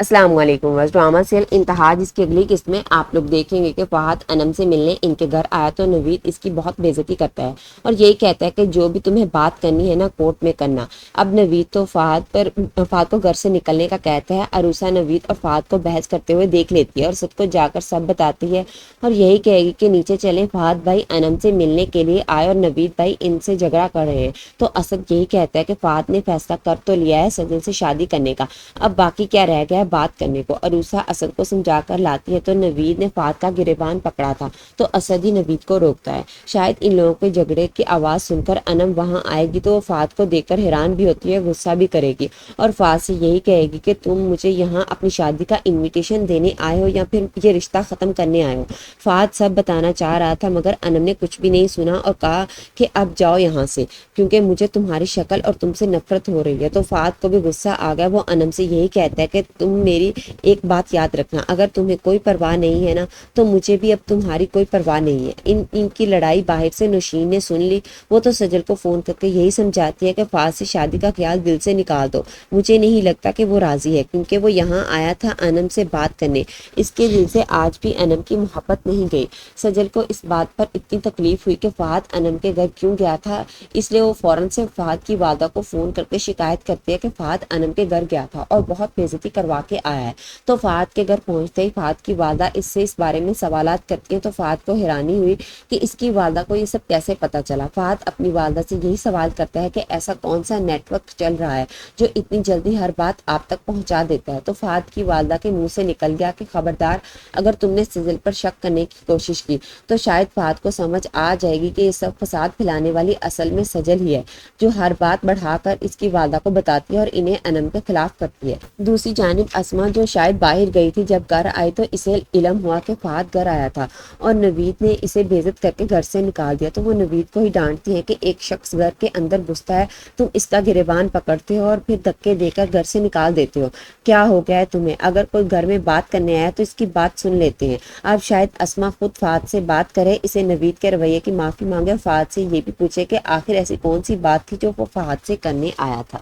السلام علیکم بس ڈرامہ سیل انتہا جس کی اگلی قسط میں آپ لوگ دیکھیں گے کہ فہد انم سے ملنے ان کے گھر آیا تو نوید اس کی بہت بے عزتی کرتا ہے اور یہی کہتا ہے کہ جو بھی تمہیں بات کرنی ہے نا کورٹ میں کرنا۔ اب نوید تو فہد کو گھر سے نکلنے کا کہتا ہے۔ عروسہ نوید اور فہد کو بحث کرتے ہوئے دیکھ لیتی ہے اور سب کو جا کر سب بتاتی ہے اور یہی کہے گی کہ نیچے چلیں، فہد بھائی انم سے ملنے کے لیے آئے اور نوید بھائی ان سے جھگڑا کر رہے ہیں۔ تو اسد یہی کہتا ہے کہ فہد نے فیصلہ کر تو لیا ہے سجل سے شادی کرنے کا، اب باقی کیا رہ گیا بات کرنے کو۔ عروسہ اسد کو سمجھا کر لاتی ہے تو نوید نے فہد کا گریبان پکڑا تھا تو اسد ہی نوید کو روکتا ہے۔ شاید ان لوگوں کے جھگڑے کی آواز سن کر انم وہاں آئے گی تو وہ فہد کو دیکھ کر حیران بھی ہوتی ہے، غصہ بھی کرے گی اور فہد سے یہی کہے گی کہ تم مجھے یہاں اپنی شادی کا انویٹیشن دینے آئے ہو یا پھر یہ رشتہ ختم کرنے آئے ہو۔ فہد سب بتانا چاہ رہا تھا مگر انم نے کچھ بھی نہیں سنا اور کہا کہ اب جاؤ یہاں سے کیونکہ مجھے تمہاری شکل اور تم سے نفرت ہو رہی ہے۔ تو فہد کو بھی غصہ آ گیا، وہ انم سے یہی کہتا ہے کہ تم میری ایک بات یاد رکھنا، اگر تمہیں کوئی پرواہ نہیں ہے نا تو مجھے بھی اب تمہاری کوئی پرواہ نہیں ہے۔ ان کی لڑائی باہر سے نوشین نے سن لی، وہ تو سجل کو فون کر کے یہی سمجھاتی ہے کہ فہد سے شادی کا خیال دل سے نکال دو، مجھے نہیں لگتا کہ وہ راضی ہے کیونکہ وہ یہاں آیا تھا انم سے بات کرنے، اس کے دل سے آج بھی انم کی محبت نہیں گئی۔ سجل کو اس بات پر اتنی تکلیف ہوئی کہ فہد انم کے گھر کیوں گیا تھا، اس لیے وہ فوراً سے فہد کی والدہ کو فون کر کے شکایت کرتی ہے کہ فہد انم کے گھر گیا تھا اور بہت بے عزتی کروا کے آیا ہے۔ تو فہد کے گھر پہنچتے ہی فہد کی والدہ اس سے اس بارے میں سوالات کرتی ہیں تو فہد کو حیرانی ہوئی کہ اس کی والدہ کو یہ سب کیسے پتا چلا۔ فہد اپنی والدہ سے یہی سوال کرتا ہے کہ ایسا کون سا نیٹ ورک چل رہا ہے جو اتنی جلدی ہر بات آپ تک پہنچا دیتا ہے۔ تو فہد کی والدہ کے منہ سے نکل گیا کہ خبردار، اگر تم نے سجل پر شک کرنے کی کوشش کی تو شاید فہد کو سمجھ آ جائے گی کہ یہ سب فساد پھیلانے والی اصل میں سجل ہی ہے جو ہر بات بڑھا کر اس کی والدہ کو بتاتی ہے اور انہیں انم کے خلاف کرتی ہے۔ دوسری جانب اسما جو شاید باہر گئی تھی، جب گھر آئی تو اسے علم ہوا کہ فہد گھر آیا تھا اور نوید نے اسے بے عزت کر کے گھر سے نکال دیا تو وہ نوید کو ہی ڈانٹتی ہے کہ ایک شخص گھر کے اندر گھستا ہے، تم اس کا گریبان پکڑتے ہو اور پھر دھکے دے کر گھر سے نکال دیتے ہو، کیا ہو گیا ہے تمہیں؟ اگر کوئی گھر میں بات کرنے آیا تو اس کی بات سن لیتے ہیں۔ اب شاید اسما خود فہد سے بات کرے، اسے نوید کے رویے کی معافی مانگے اور فہد سے یہ بھی پوچھے کہ آخر ایسی کون سی بات تھی جو وہ فہد سے کرنے آیا تھا۔